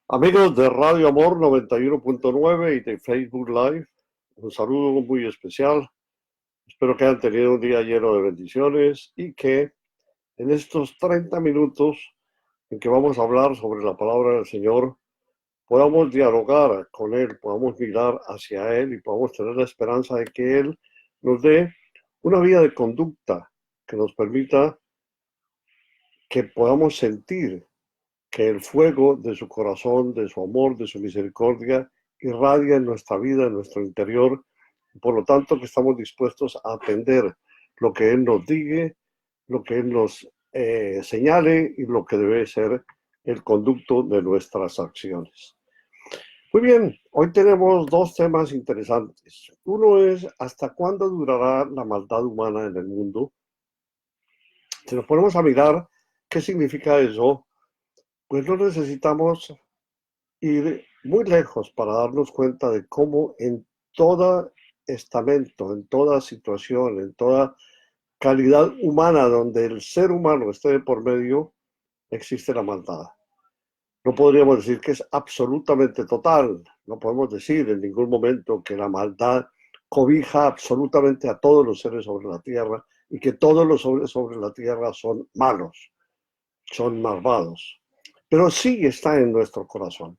Amigos de Radio Amor 91.9 y de Facebook Live, un saludo muy especial. Espero que hayan tenido un día lleno de bendiciones y que en estos 30 minutos en que vamos a hablar sobre la palabra del Señor, podamos dialogar con Él, podamos mirar hacia Él y podamos tener la esperanza de que Él nos dé una vía de conducta que nos permita que podamos sentir que el fuego de su corazón, de su amor, de su misericordia, irradia en nuestra vida, en nuestro interior. Por lo tanto, que estamos dispuestos a atender lo que Él nos diga, lo que Él nos señale y lo que debe ser el conducto de nuestras acciones. Muy bien, hoy tenemos dos temas interesantes. Uno es, ¿hasta cuándo durará la maldad humana en el mundo? Si nos ponemos a mirar qué significa eso, pues no necesitamos ir muy lejos para darnos cuenta de cómo en todo estamento, en toda situación, en toda calidad humana donde el ser humano esté por medio, existe la maldad. No podríamos decir que es absolutamente total, no podemos decir en ningún momento que la maldad cobija absolutamente a todos los seres sobre la tierra y que todos los seres sobre la tierra son malos, son malvados, pero sí está en nuestro corazón,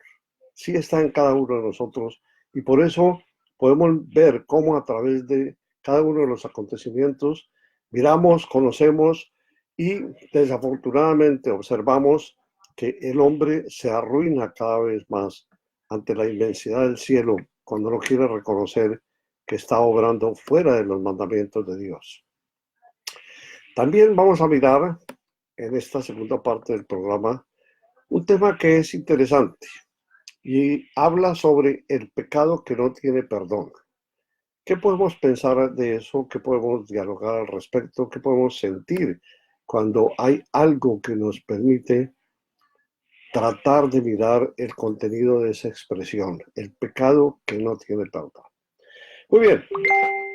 sí está en cada uno de nosotros y por eso podemos ver cómo a través de cada uno de los acontecimientos miramos, conocemos y desafortunadamente observamos que el hombre se arruina cada vez más ante la inmensidad del cielo cuando no quiere reconocer que está obrando fuera de los mandamientos de Dios. También vamos a mirar en esta segunda parte del programa un tema que es interesante y habla sobre el pecado que no tiene perdón. ¿Qué podemos pensar de eso? ¿Qué podemos dialogar al respecto? ¿Qué podemos sentir cuando hay algo que nos permite tratar de mirar el contenido de esa expresión? El pecado que no tiene perdón. Muy bien,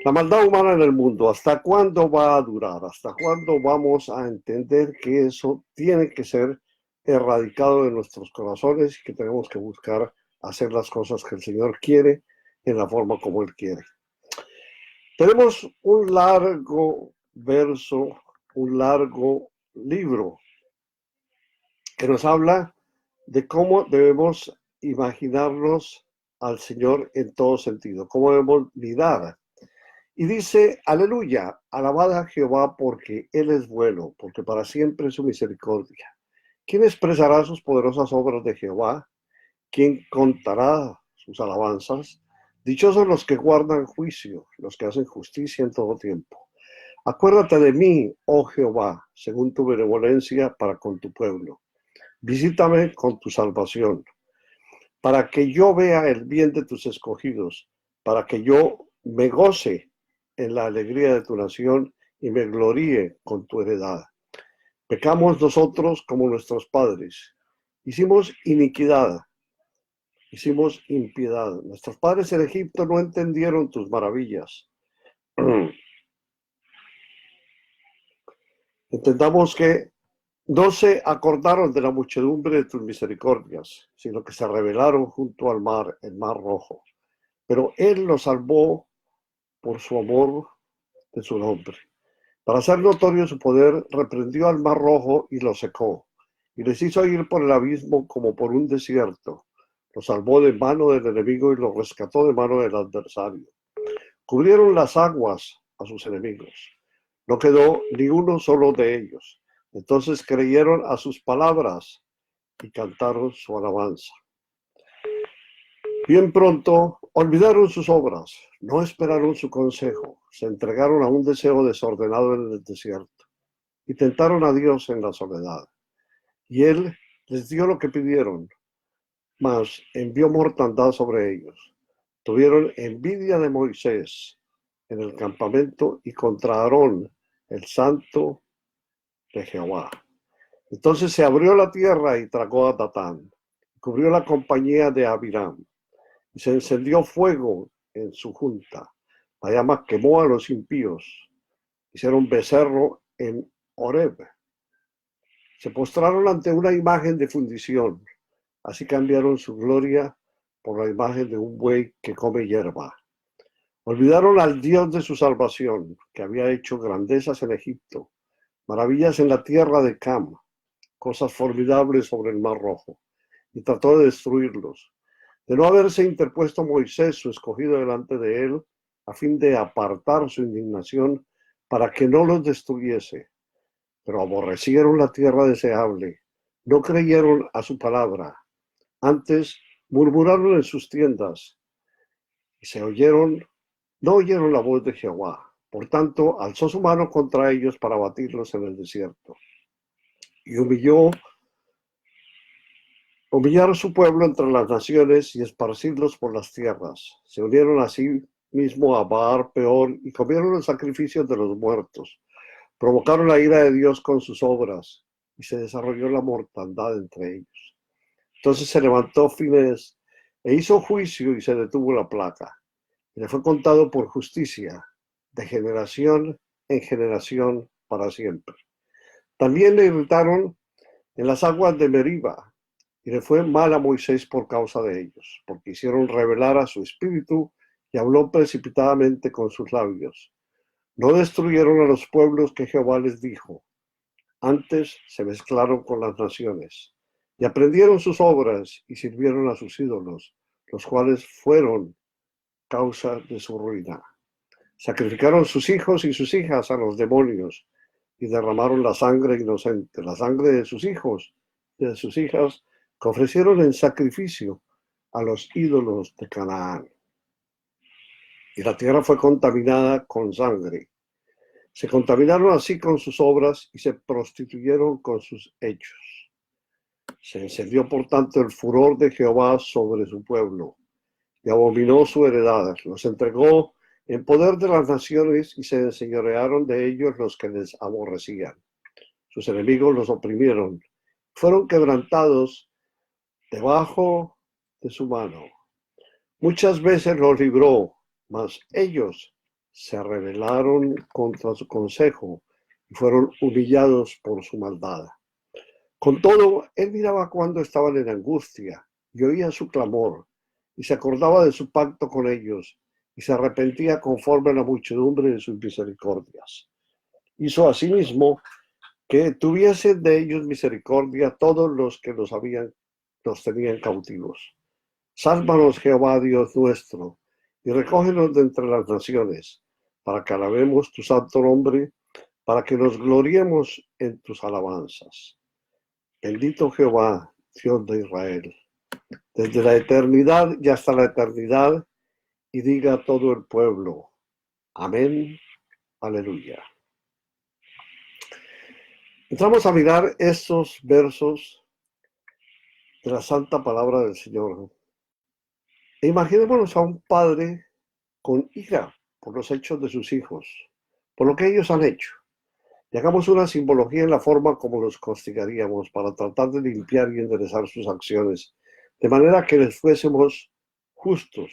la maldad humana en el mundo, ¿hasta cuándo va a durar? ¿Hasta cuándo vamos a entender que eso tiene que ser erradicado de nuestros corazones y que tenemos que buscar hacer las cosas que el Señor quiere en la forma como Él quiere? Tenemos un largo verso, un largo libro que nos habla de cómo debemos imaginarnos al Señor en todo sentido, cómo debemos mirar. Y dice, aleluya, alabad a Jehová porque Él es bueno, porque para siempre es su misericordia. ¿Quién expresará sus poderosas obras de Jehová? ¿Quién contará sus alabanzas? Dichosos los que guardan juicio, los que hacen justicia en todo tiempo. Acuérdate de mí, oh Jehová, según tu benevolencia para con tu pueblo. Visítame con tu salvación, para que yo vea el bien de tus escogidos, para que yo me goce en la alegría de tu nación y me gloríe con tu heredad. Pecamos nosotros como nuestros padres. Hicimos iniquidad, hicimos impiedad. Nuestros padres en Egipto no entendieron tus maravillas. Entendamos que no se acordaron de la muchedumbre de tus misericordias, sino que se rebelaron junto al mar, el mar rojo. Pero Él los salvó por su amor de su nombre. Para hacer notorio su poder, reprendió al mar rojo y lo secó, y les hizo ir por el abismo como por un desierto. Los salvó de mano del enemigo y los rescató de mano del adversario. Cubrieron las aguas a sus enemigos. No quedó ni uno solo de ellos. Entonces creyeron a sus palabras y cantaron su alabanza. Bien pronto olvidaron sus obras, no esperaron su consejo, se entregaron a un deseo desordenado en el desierto y tentaron a Dios en la soledad. Y Él les dio lo que pidieron, mas envió mortandad sobre ellos. Tuvieron envidia de Moisés en el campamento y contra Aarón, el santo de Jehová. Entonces se abrió la tierra y tragó a Datán, cubrió la compañía de Abiram, y se encendió fuego en su junta. La llama quemó a los impíos. Hicieron becerro en Horeb. Se postraron ante una imagen de fundición. Así cambiaron su gloria por la imagen de un buey que come hierba. Olvidaron al Dios de su salvación, que había hecho grandezas en Egipto, maravillas en la tierra de Cam, cosas formidables sobre el Mar Rojo, y trató de destruirlos. De no haberse interpuesto Moisés, su escogido, delante de él, a fin de apartar su indignación, para que no los destruyese. Pero aborrecieron la tierra deseable, no creyeron a su palabra, antes murmuraron en sus tiendas, y no oyeron la voz de Jehová. Por tanto, alzó su mano contra ellos para abatirlos en el desierto. Y humillar a su pueblo entre las naciones y esparcirlos por las tierras. Se unieron así mismo a Baal Peor y comieron los sacrificios de los muertos. Provocaron la ira de Dios con sus obras y se desarrolló la mortandad entre ellos. Entonces se levantó Finés e hizo juicio y se detuvo la plaga. Y le fue contado por justicia, de generación en generación para siempre. También le irritaron en las aguas de Meriba, y le fue mal a Moisés por causa de ellos, porque hicieron revelar a su espíritu y habló precipitadamente con sus labios. No destruyeron a los pueblos que Jehová les dijo, antes se mezclaron con las naciones, y aprendieron sus obras y sirvieron a sus ídolos, los cuales fueron causa de su ruina. Sacrificaron sus hijos y sus hijas a los demonios y derramaron la sangre inocente, la sangre de sus hijos y de sus hijas que ofrecieron en sacrificio a los ídolos de Canaán. Y la tierra fue contaminada con sangre. Se contaminaron así con sus obras y se prostituyeron con sus hechos. Se encendió por tanto el furor de Jehová sobre su pueblo y abominó su heredad. Los entregó en poder de las naciones y se enseñorearon de ellos los que les aborrecían. Sus enemigos los oprimieron, fueron quebrantados debajo de su mano. Muchas veces los libró, mas ellos se rebelaron contra su consejo y fueron humillados por su maldad. Con todo, él miraba cuando estaban en angustia y oía su clamor y se acordaba de su pacto con ellos y se arrepentía conforme a la muchedumbre de sus misericordias. Hizo asimismo que tuviesen de ellos misericordia todos los que los tenían cautivos. Sálvanos, Jehová, Dios nuestro, y recógenos de entre las naciones, para que alabemos tu santo nombre, para que nos gloriemos en tus alabanzas. Bendito Jehová, Dios de Israel, desde la eternidad y hasta la eternidad, y diga todo el pueblo, amén, aleluya. Entramos a mirar estos versos de la santa palabra del Señor. E imaginémonos a un padre con ira por los hechos de sus hijos, por lo que ellos han hecho. Y hagamos una simbología en la forma como los castigaríamos para tratar de limpiar y enderezar sus acciones, de manera que les fuésemos justos,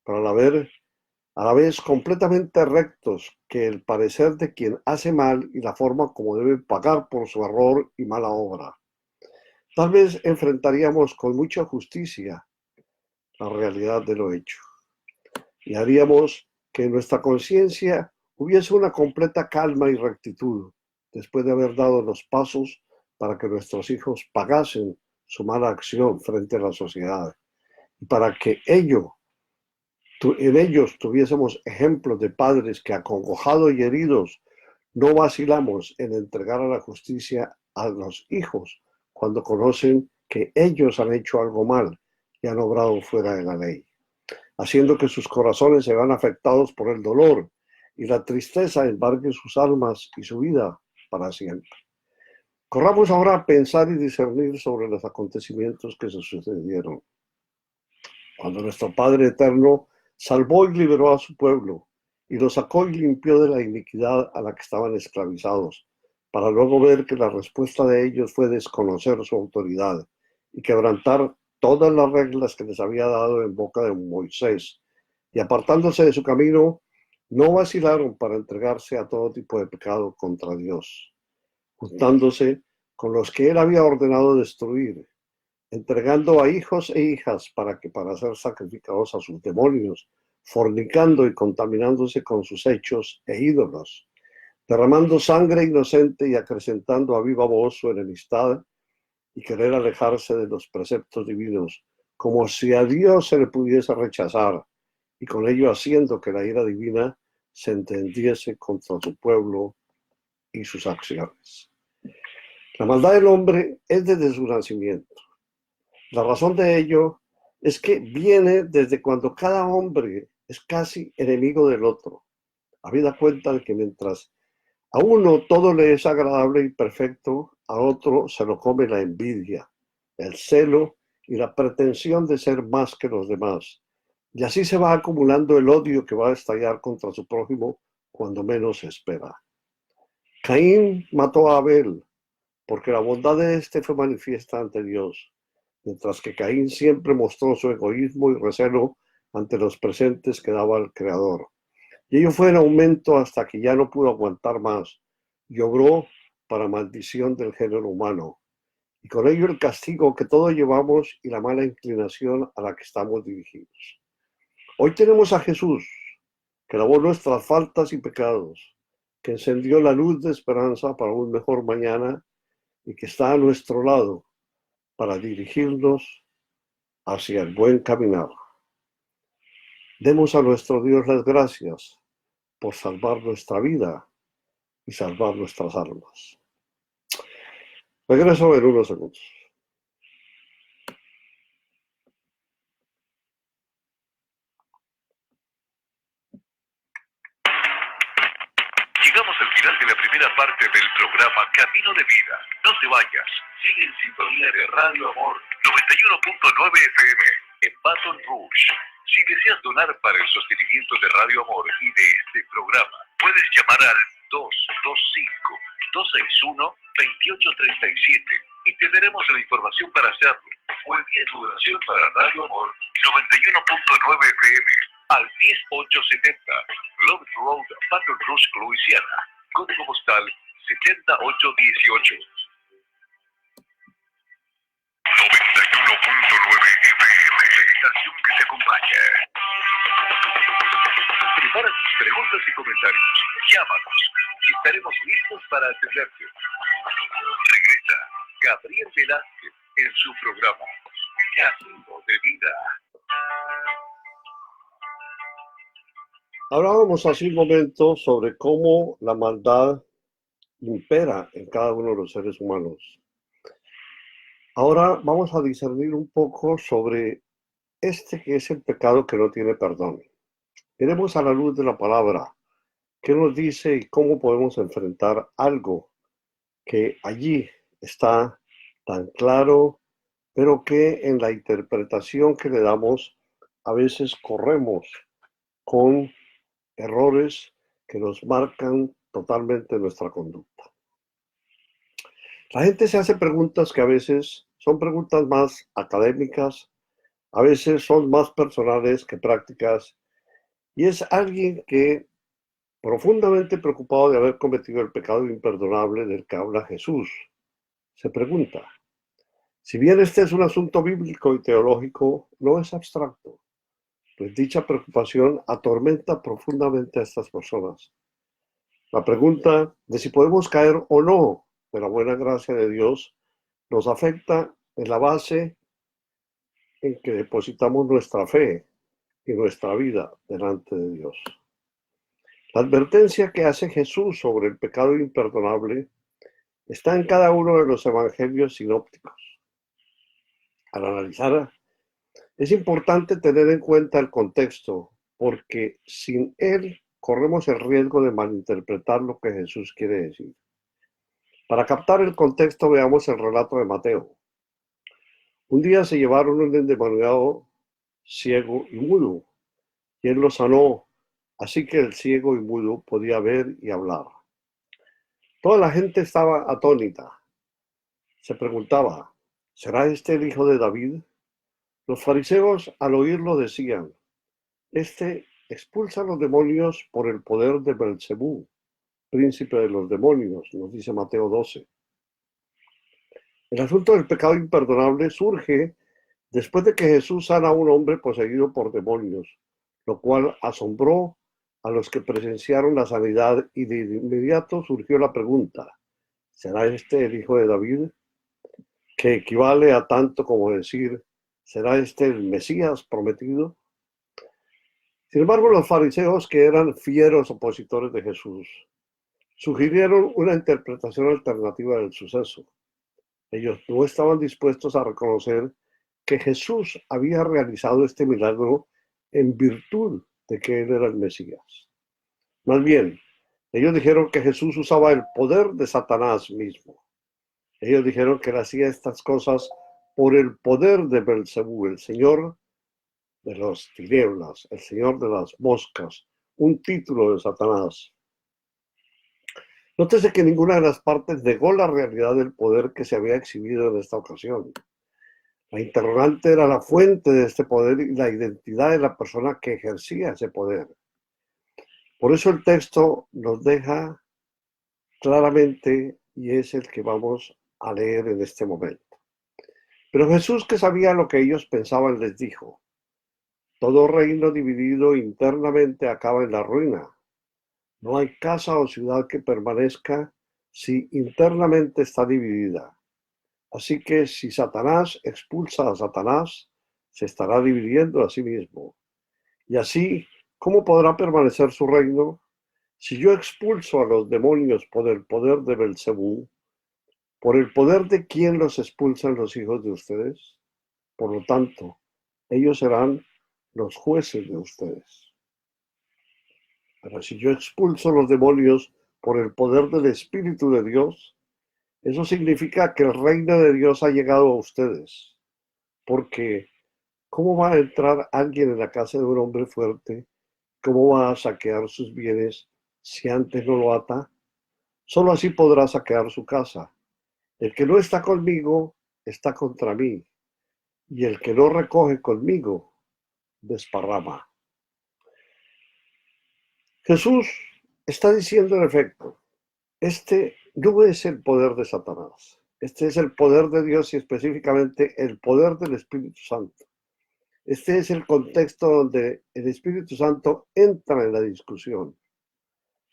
pero a la vez completamente rectos, que el parecer de quien hace mal y la forma como debe pagar por su error y mala obra. Tal vez enfrentaríamos con mucha justicia la realidad de lo hecho y haríamos que en nuestra conciencia hubiese una completa calma y rectitud después de haber dado los pasos para que nuestros hijos pagasen su mala acción frente a la sociedad y para que en ellos tuviésemos ejemplos de padres que, acongojados y heridos, no vacilamos en entregar a la justicia a los hijos cuando conocen que ellos han hecho algo mal y han obrado fuera de la ley, haciendo que sus corazones se vean afectados por el dolor y la tristeza embargue sus almas y su vida para siempre. Corramos ahora a pensar y discernir sobre los acontecimientos que se sucedieron. Cuando nuestro Padre Eterno salvó y liberó a su pueblo y los sacó y limpió de la iniquidad a la que estaban esclavizados, para luego ver que la respuesta de ellos fue desconocer su autoridad y quebrantar todas las reglas que les había dado en boca de Moisés, y apartándose de su camino, no vacilaron para entregarse a todo tipo de pecado contra Dios, juntándose con los que él había ordenado destruir. entregando a hijos e hijas para ser sacrificados a sus demonios, fornicando y contaminándose con sus hechos e ídolos, derramando sangre inocente y acrecentando a viva voz su enemistad y querer alejarse de los preceptos divinos, como si a Dios se le pudiese rechazar, y con ello haciendo que la ira divina se entendiese contra su pueblo y sus acciones. La maldad del hombre es desde su nacimiento. La razón de ello es que viene desde cuando cada hombre es casi enemigo del otro, habida cuenta de que mientras a uno todo le es agradable y perfecto, a otro se lo come la envidia, el celo y la pretensión de ser más que los demás. Y así se va acumulando el odio que va a estallar contra su prójimo cuando menos se espera. Caín mató a Abel porque la bondad de éste fue manifiesta ante Dios, mientras que Caín siempre mostró su egoísmo y recelo ante los presentes que daba el Creador. Y ello fue en aumento hasta que ya no pudo aguantar más y obró para maldición del género humano, y con ello el castigo que todos llevamos y la mala inclinación a la que estamos dirigidos. Hoy tenemos a Jesús, que lavó nuestras faltas y pecados, que encendió la luz de esperanza para un mejor mañana y que está a nuestro lado para dirigirnos hacia el buen caminar. Demos a nuestro Dios las gracias por salvar nuestra vida y salvar nuestras almas. Regreso en unos segundos. Llegamos al final de la primera parte del programa Camino de Vida. No te vayas. Sigue en sintonía de Radio Amor 91.9 FM en Baton Rouge. Si deseas donar para el sostenimiento de Radio Amor y de este programa, puedes llamar al 225-261-2837 y te daremos la información para hacerlo. O envíe tu donación para Radio Amor 91.9 FM al 10870 Love Road, Baton Rouge, Louisiana. Código postal 70818. 91.9 FM, estación que te acompaña. Prepara tus preguntas y comentarios. Llámanos y estaremos listos para atenderte. Regresa Gabriel Velázquez en su programa Camino de Vida. Hablábamos hace un momento sobre cómo la maldad impera en cada uno de los seres humanos. Ahora vamos a discernir un poco sobre este que es el pecado que no tiene perdón. Miremos a la luz de la palabra qué nos dice y cómo podemos enfrentar algo que allí está tan claro, pero que en la interpretación que le damos a veces corremos con errores que nos marcan totalmente nuestra conducta. La gente se hace preguntas que a veces son preguntas más académicas, a veces son más personales que prácticas, y es alguien que, profundamente preocupado de haber cometido el pecado imperdonable del que habla Jesús, se pregunta, si bien este es un asunto bíblico y teológico, no es abstracto, pues dicha preocupación atormenta profundamente a estas personas. La pregunta de si podemos caer o no de la buena gracia de Dios nos afecta en la base en que depositamos nuestra fe y nuestra vida delante de Dios. La advertencia que hace Jesús sobre el pecado imperdonable está en cada uno de los evangelios sinópticos. Al analizar, es importante tener en cuenta el contexto, porque sin él corremos el riesgo de malinterpretar lo que Jesús quiere decir. Para captar el contexto, veamos el relato de Mateo. Un día se llevaron un endemoniado ciego y mudo, y él lo sanó, así que el ciego y mudo podía ver y hablar. Toda la gente estaba atónita. Se preguntaba, ¿será este el hijo de David? Los fariseos al oírlo decían, este expulsa a los demonios por el poder de Belcebú, príncipe de los demonios, nos dice Mateo 12. El asunto del pecado imperdonable surge después de que Jesús sana a un hombre poseído por demonios, lo cual asombró a los que presenciaron la sanidad y de inmediato surgió la pregunta, ¿será este el hijo de David? Que equivale a tanto como decir, ¿será este el Mesías prometido? Sin embargo, los fariseos, que eran fieros opositores de Jesús, sugirieron una interpretación alternativa del suceso. Ellos no estaban dispuestos a reconocer que Jesús había realizado este milagro en virtud de que él era el Mesías. Más bien, ellos dijeron que Jesús usaba el poder de Satanás mismo. Ellos dijeron que él hacía estas cosas por el poder de Belcebú, el señor de las tinieblas, el señor de las moscas, un título de Satanás. Nótese que ninguna de las partes negó la realidad del poder que se había exhibido en esta ocasión. La interrogante era la fuente de este poder y la identidad de la persona que ejercía ese poder. Por eso el texto nos deja claramente, y es el que vamos a leer en este momento. Pero Jesús, que sabía lo que ellos pensaban, les dijo, todo reino dividido internamente acaba en la ruina. No hay casa o ciudad que permanezca si internamente está dividida. Así que si Satanás expulsa a Satanás, se estará dividiendo a sí mismo. Y así, ¿cómo podrá permanecer su reino? Si yo expulso a los demonios por el poder de Belcebú, ¿por el poder de quién los expulsan los hijos de ustedes? Por lo tanto, ellos serán los jueces de ustedes. Pero si yo expulso los demonios por el poder del Espíritu de Dios, eso significa que el reino de Dios ha llegado a ustedes. Porque, ¿cómo va a entrar alguien en la casa de un hombre fuerte? ¿Cómo va a saquear sus bienes si antes no lo ata? Solo así podrá saquear su casa. El que no está conmigo está contra mí, y el que no recoge conmigo desparrama. Jesús está diciendo en efecto, este no es el poder de Satanás, este es el poder de Dios y específicamente el poder del Espíritu Santo. Este es el contexto donde el Espíritu Santo entra en la discusión.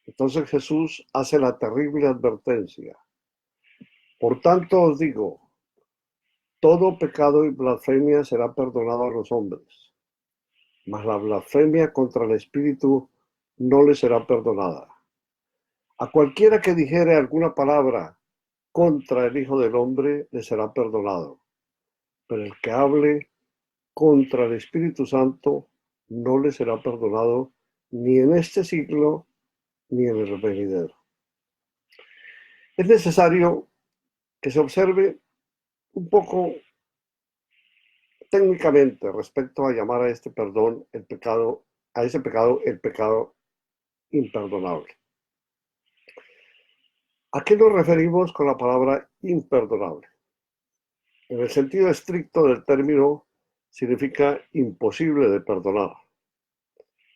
Entonces Jesús hace la terrible advertencia. Por tanto os digo, todo pecado y blasfemia será perdonado a los hombres, mas la blasfemia contra el Espíritu no le será perdonada. A cualquiera que dijere alguna palabra contra el Hijo del Hombre le será perdonado, pero el que hable contra el Espíritu Santo no le será perdonado ni en este siglo ni en el venidero. Es necesario que se observe un poco técnicamente respecto a llamar a este perdón el pecado, a ese pecado el pecado imperdonable. ¿A qué nos referimos con la palabra imperdonable? En el sentido estricto del término significa imposible de perdonar.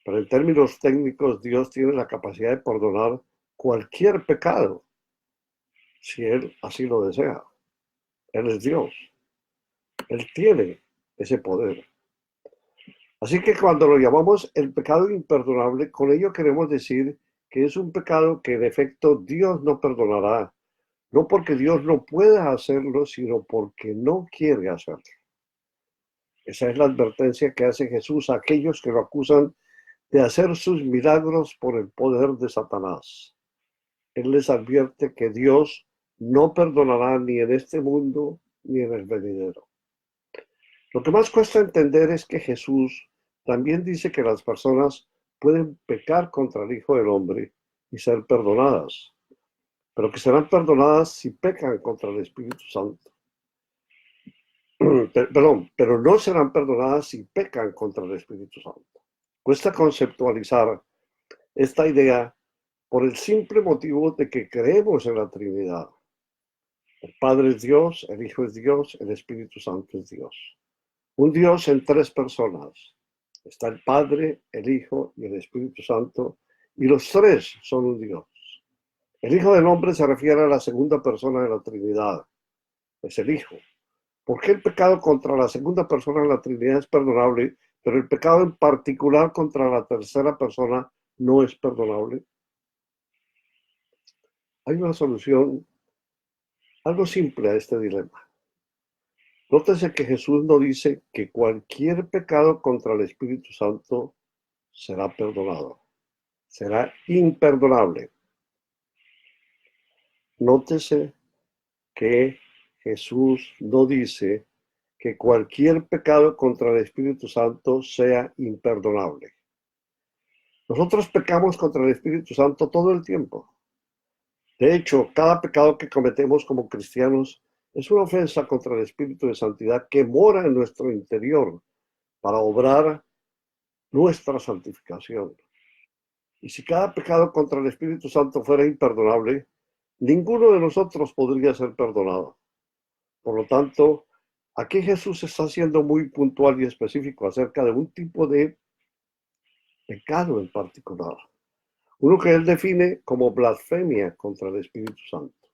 Pero en términos técnicos, Dios tiene la capacidad de perdonar cualquier pecado, si Él así lo desea. Él es Dios. Él tiene ese poder. Así que cuando lo llamamos el pecado imperdonable, con ello queremos decir que es un pecado que en efecto Dios no perdonará, no porque Dios no pueda hacerlo, sino porque no quiere hacerlo. Esa es la advertencia que hace Jesús a aquellos que lo acusan de hacer sus milagros por el poder de Satanás. Él les advierte que Dios no perdonará ni en este mundo ni en el venidero. Lo que más cuesta entender es que Jesús también dice que las personas pueden pecar contra el Hijo del Hombre y ser perdonadas, pero que serán perdonadas si pecan contra el Espíritu Santo. Perdón, pero no serán perdonadas si pecan contra el Espíritu Santo. Cuesta conceptualizar esta idea por el simple motivo de que creemos en la Trinidad. El Padre es Dios, el Hijo es Dios, el Espíritu Santo es Dios. Un Dios en tres personas. Está el Padre, el Hijo y el Espíritu Santo, y los tres son un Dios. El Hijo del Hombre se refiere a la segunda persona de la Trinidad. es el Hijo. ¿Por qué el pecado contra la segunda persona de la Trinidad es perdonable, pero el pecado en particular contra la tercera persona no es perdonable? Hay una solución algo simple a este dilema. Nótese que Jesús no dice que cualquier pecado contra el Espíritu Santo será perdonado, será imperdonable. Nótese que Jesús no dice que cualquier pecado contra el Espíritu Santo sea imperdonable. Nosotros pecamos contra el Espíritu Santo todo el tiempo. De hecho, cada pecado que cometemos como cristianos es una ofensa contra el Espíritu de Santidad que mora en nuestro interior para obrar nuestra santificación. Y si cada pecado contra el Espíritu Santo fuera imperdonable, ninguno de nosotros podría ser perdonado. Por lo tanto, aquí Jesús está siendo muy puntual y específico acerca de un tipo de pecado en particular. Uno que él define como blasfemia contra el Espíritu Santo.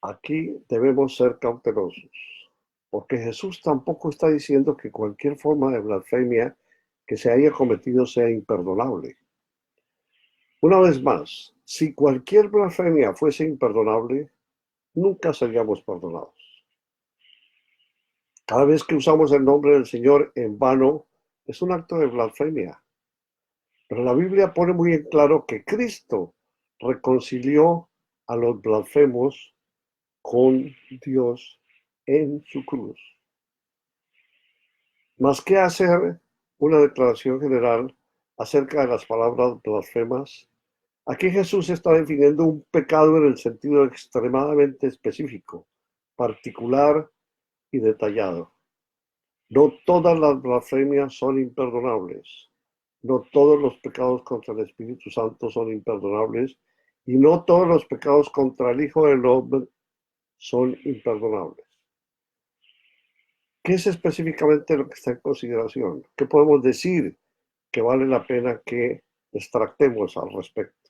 Aquí debemos ser cautelosos, porque Jesús tampoco está diciendo que cualquier forma de blasfemia que se haya cometido sea imperdonable. Una vez más, si cualquier blasfemia fuese imperdonable, nunca seríamos perdonados. Cada vez que usamos el nombre del Señor en vano, es un acto de blasfemia. Pero la Biblia pone muy en claro que Cristo reconcilió a los blasfemos con Dios en su cruz. Más que hacer una declaración general acerca de las palabras blasfemas, aquí Jesús está definiendo un pecado en el sentido extremadamente específico, particular y detallado. No todas las blasfemias son imperdonables. No todos los pecados contra el Espíritu Santo son imperdonables y no todos los pecados contra el Hijo del Hombre son imperdonables. ¿Qué es específicamente lo que está en consideración? ¿Qué podemos decir que vale la pena que extractemos al respecto?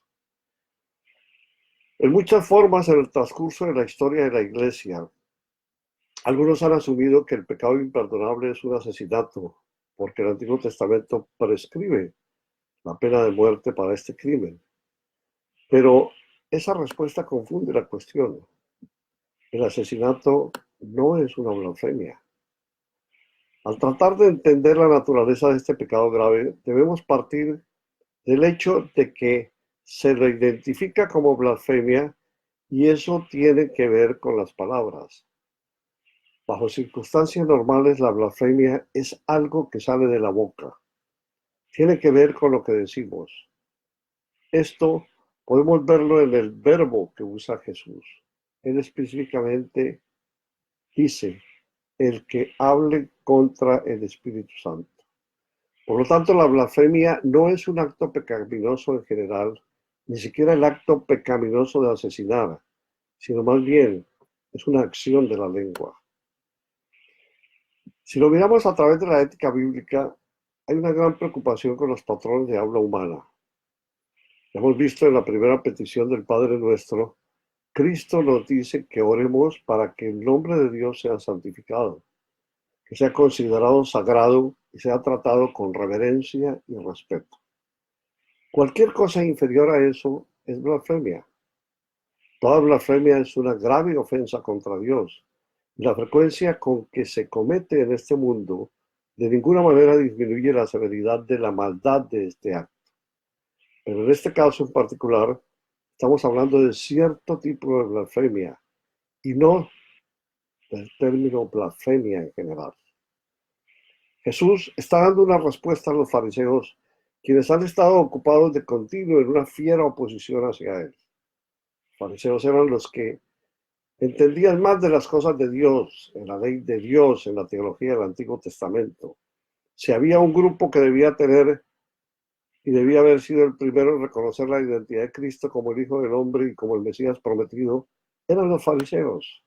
En muchas formas, en el transcurso de la historia de la Iglesia, algunos han asumido que el pecado imperdonable es un asesinato, porque el Antiguo Testamento prescribe la pena de muerte para este crimen. Pero esa respuesta confunde la cuestión. El asesinato no es una blasfemia. Al tratar de entender la naturaleza de este pecado grave, debemos partir del hecho de que se lo identifica como blasfemia y eso tiene que ver con las palabras. Bajo circunstancias normales, la blasfemia es algo que sale de la boca. Tiene que ver con lo que decimos. Esto podemos verlo en el verbo que usa Jesús. Él específicamente dice, el que hable contra el Espíritu Santo. Por lo tanto, la blasfemia no es un acto pecaminoso en general, ni siquiera el acto pecaminoso de asesinar, sino más bien es una acción de la lengua. Si lo miramos a través de la ética bíblica, hay una gran preocupación con los patrones de habla humana. Hemos visto en la primera petición del Padre Nuestro, Cristo nos dice que oremos para que el nombre de Dios sea santificado, que sea considerado sagrado y sea tratado con reverencia y respeto. Cualquier cosa inferior a eso es blasfemia. Toda blasfemia es una grave ofensa contra Dios. Y la frecuencia con que se comete en este mundo de ninguna manera disminuye la severidad de la maldad de este acto. Pero en este caso en particular, estamos hablando de cierto tipo de blasfemia y no del término blasfemia en general. Jesús está dando una respuesta a los fariseos, quienes han estado ocupados de continuo en una fiera oposición hacia él. Los fariseos eran los que entendían más de las cosas de Dios, en la ley de Dios, en la teología del Antiguo Testamento. Si había un grupo que debía tener y debía haber sido el primero en reconocer la identidad de Cristo como el Hijo del Hombre y como el Mesías prometido, eran los fariseos,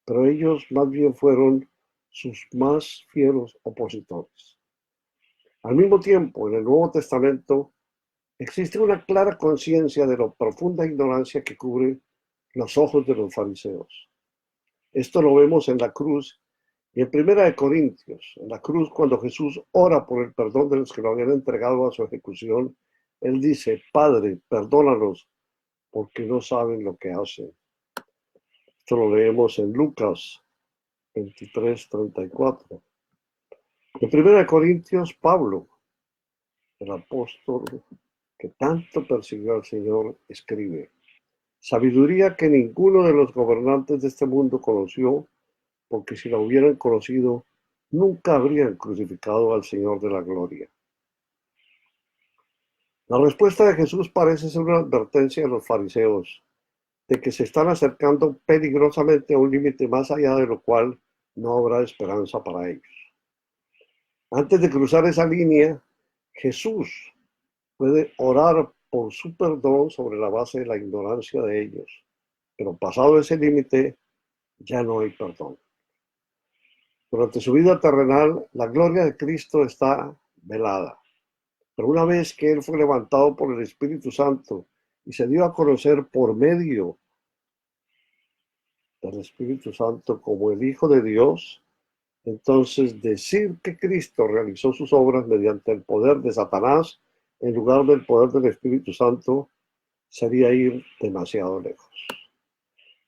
pero ellos más bien fueron sus más fieros opositores. Al mismo tiempo, en el Nuevo Testamento existe una clara conciencia de la profunda ignorancia que cubre los ojos de los fariseos. Esto lo vemos en la cruz y en Primera de Corintios. En la cruz, cuando Jesús ora por el perdón de los que lo habían entregado a su ejecución, él dice: Padre, perdónalos porque no saben lo que hacen. Esto lo leemos en Lucas 23:34. En Primera de Corintios, Pablo, el apóstol que tanto persiguió al Señor, escribe: sabiduría que ninguno de los gobernantes de este mundo conoció, porque si la hubieran conocido, nunca habrían crucificado al Señor de la gloria. La respuesta de Jesús parece ser una advertencia a los fariseos de que se están acercando peligrosamente a un límite más allá de lo cual no habrá esperanza para ellos. Antes de cruzar esa línea, Jesús puede orar por su perdón sobre la base de la ignorancia de ellos, pero pasado ese límite ya no hay perdón. Durante su vida terrenal, la gloria de Cristo está velada, pero una vez que Él fue levantado por el Espíritu Santo y se dio a conocer por medio del Espíritu Santo como el Hijo de Dios, entonces decir que Cristo realizó sus obras mediante el poder de Satanás en lugar del poder del Espíritu Santo sería ir demasiado lejos.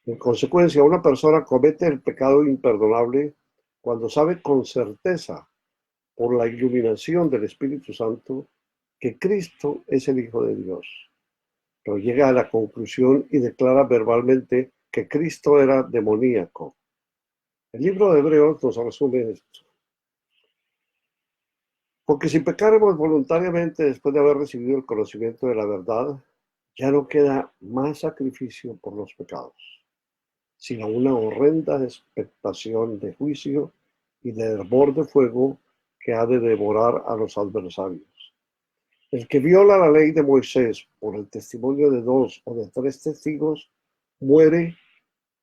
En consecuencia, una persona comete el pecado imperdonable cuando sabe con certeza, por la iluminación del Espíritu Santo, que Cristo es el Hijo de Dios. Pero llega a la conclusión y declara verbalmente que Cristo era demoníaco. El libro de Hebreos nos resume esto. Porque si pecáramos voluntariamente después de haber recibido el conocimiento de la verdad, ya no queda más sacrificio por los pecados, sino una horrenda expectación de juicio y de hervor de fuego que ha de devorar a los adversarios. El que viola la ley de Moisés por el testimonio de 2 o de 3 testigos muere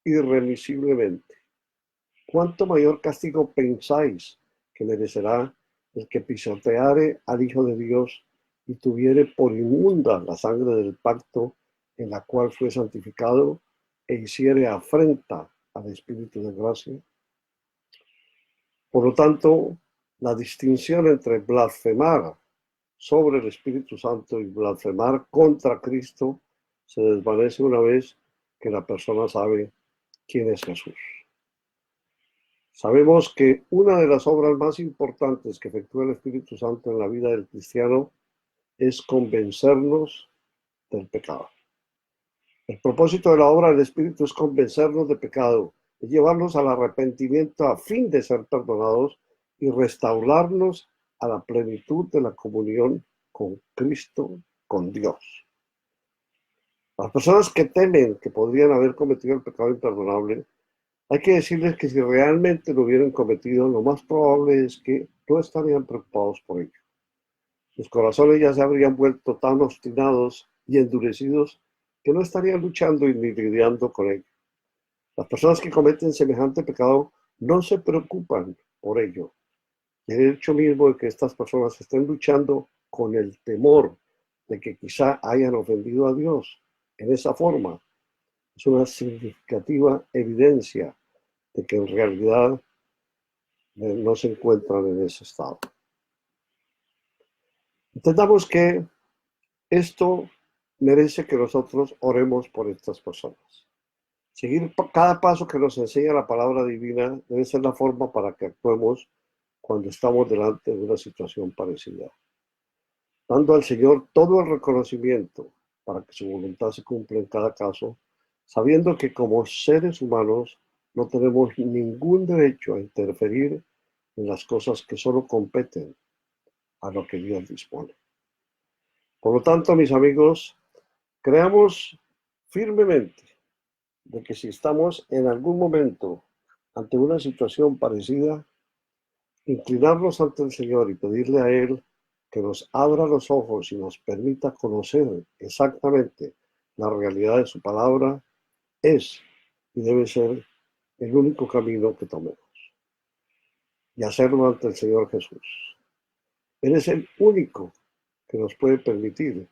irremisiblemente. ¿Cuánto mayor castigo pensáis que merecerá el que pisoteare al Hijo de Dios y tuviere por inmunda la sangre del pacto en la cual fue santificado e hiciere afrenta al Espíritu de gracia? Por lo tanto, la distinción entre blasfemar sobre el Espíritu Santo y blasfemar contra Cristo se desvanece una vez que la persona sabe quién es Jesús. Sabemos que una de las obras más importantes que efectúa el Espíritu Santo en la vida del cristiano es convencernos del pecado. El propósito de la obra del Espíritu es convencernos de pecado, es llevarnos al arrepentimiento a fin de ser perdonados y restaurarnos a la plenitud de la comunión con Cristo, con Dios. Las personas que temen que podrían haber cometido el pecado imperdonable, hay que decirles que si realmente lo hubieran cometido, lo más probable es que no estarían preocupados por ello. Sus corazones ya se habrían vuelto tan obstinados y endurecidos que no estarían luchando ni lidiando con ello. Las personas que cometen semejante pecado no se preocupan por ello. Y el hecho mismo de que estas personas estén luchando con el temor de que quizá hayan ofendido a Dios en esa forma es una significativa evidencia de que en realidad no se encuentran en ese estado. Entendamos que esto merece que nosotros oremos por estas personas. Seguir cada paso que nos enseña la palabra divina debe ser la forma para que actuemos cuando estamos delante de una situación parecida, dando al Señor todo el reconocimiento para que su voluntad se cumpla en cada caso, sabiendo que como seres humanos no tenemos ningún derecho a interferir en las cosas que solo competen a lo que Dios dispone. Por lo tanto, mis amigos, creamos firmemente de que si estamos en algún momento ante una situación parecida, inclinarnos ante el Señor y pedirle a Él que nos abra los ojos y nos permita conocer exactamente la realidad de su palabra es y debe ser el único camino que tomemos. Y hacerlo ante el Señor Jesús. Él es el único que nos puede permitir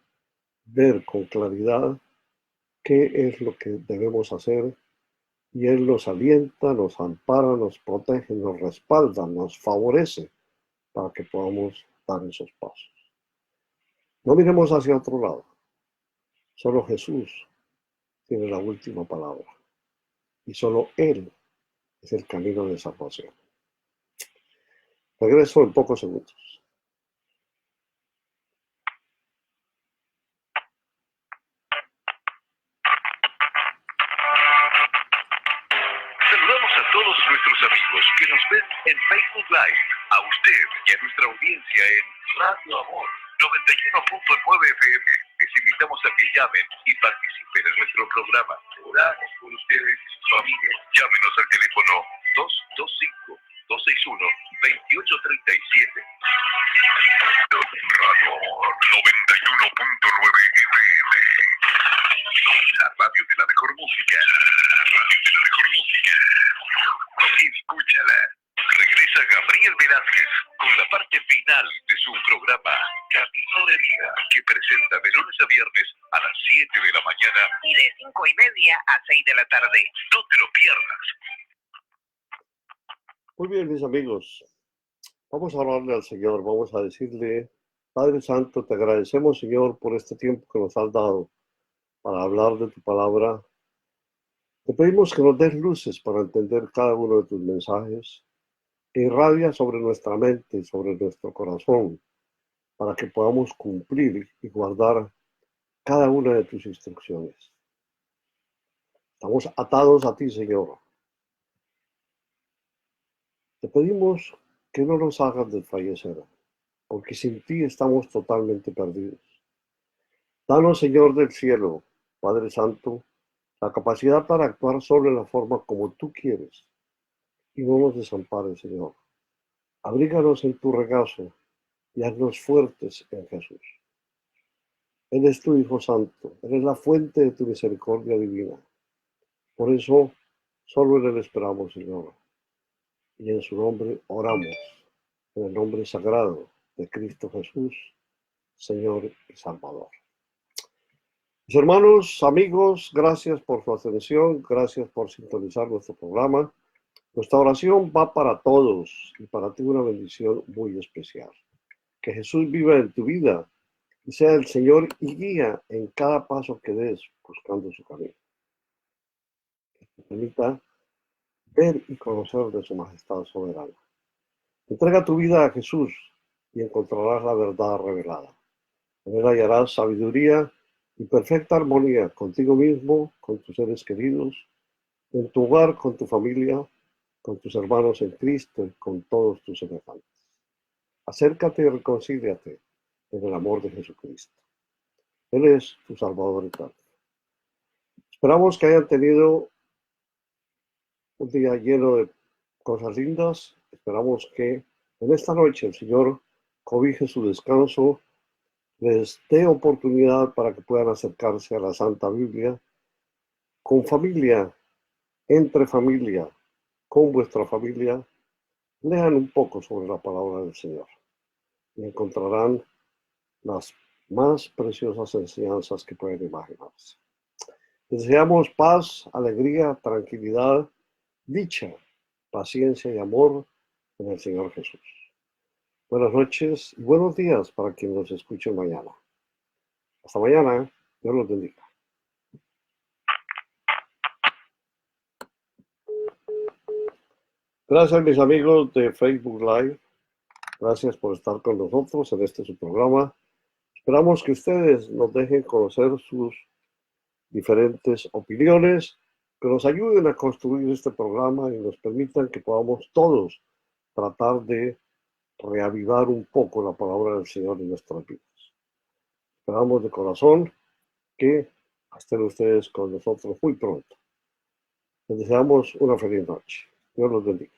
ver con claridad qué es lo que debemos hacer y Él nos alienta, nos ampara, nos protege, nos respalda, nos favorece para que podamos dar esos pasos. No miremos hacia otro lado. Solo Jesús tiene la última palabra y solo Él es el camino de salvación. Regreso en pocos segundos. Saludamos a todos nuestros amigos que nos ven en Facebook Live, a usted y a nuestra audiencia en Radio Amor 91.9 FM. Les invitamos a que llamen y participen en nuestro programa. Oramos por ustedes y sus familias. Llámenos al teléfono 225-261-2837. Radio Amor 91.9 FM. La radio de la mejor música. La radio de la mejor música. Escúchala. Regresa Gabriel Velázquez con la parte final de su programa Camino de Vida, que presenta de lunes a viernes a las 7 de la mañana y de 5:30 a 6 de la tarde. No te lo pierdas. Muy bien, mis amigos. Vamos a orarle al Señor. Vamos a decirle, Padre Santo, te agradecemos, Señor, por este tiempo que nos has dado para hablar de tu palabra. Te pedimos que nos des luces para entender cada uno de tus mensajes e irradia sobre nuestra mente, sobre nuestro corazón, para que podamos cumplir y guardar cada una de tus instrucciones. Estamos atados a ti, Señor. Te pedimos que no nos hagas desfallecer, porque sin ti estamos totalmente perdidos. Danos, Señor del cielo, Padre Santo, la capacidad para actuar solo en la forma como tú quieres, y no nos desampares, Señor. Abríganos en tu regazo y haznos fuertes en Jesús. Él es tu Hijo Santo, Él es la fuente de tu misericordia divina. Por eso, solo en Él esperamos, Señor. Y en su nombre oramos, en el nombre sagrado de Cristo Jesús, Señor y Salvador. Mis hermanos, amigos, gracias por su atención, gracias por sintonizar nuestro programa. Nuestra oración va para todos y para ti una bendición muy especial. Que Jesús viva en tu vida y sea el Señor y guía en cada paso que des buscando su camino. Que te permita ver y conocer de su majestad soberana. Entrega tu vida a Jesús y encontrarás la verdad revelada. En él hallarás sabiduría y perfecta armonía contigo mismo, con tus seres queridos, en tu hogar, con tu familia, con tus hermanos en Cristo y con todos tus semejantes. Acércate y reconcíliate en el amor de Jesucristo. Él es tu Salvador eterno. Esperamos que hayan tenido un día lleno de cosas lindas. Esperamos que en esta noche el Señor cobije su descanso, les dé oportunidad para que puedan acercarse a la Santa Biblia con familia, entre familia, con vuestra familia. Lean un poco sobre la palabra del Señor y encontrarán las más preciosas enseñanzas que pueden imaginarse. Deseamos paz, alegría, tranquilidad, dicha, paciencia y amor en el Señor Jesús. Buenas noches y buenos días para quien nos escuche mañana. Hasta mañana. Dios los bendiga. Gracias, mis amigos de Facebook Live. Gracias por estar con nosotros en este su programa. Esperamos que ustedes nos dejen conocer sus diferentes opiniones, que nos ayuden a construir este programa y nos permitan que podamos todos tratar de reavivar un poco la palabra del Señor en nuestras vidas. Esperamos de corazón que estén ustedes con nosotros muy pronto. Les deseamos una feliz noche. Dios los bendiga.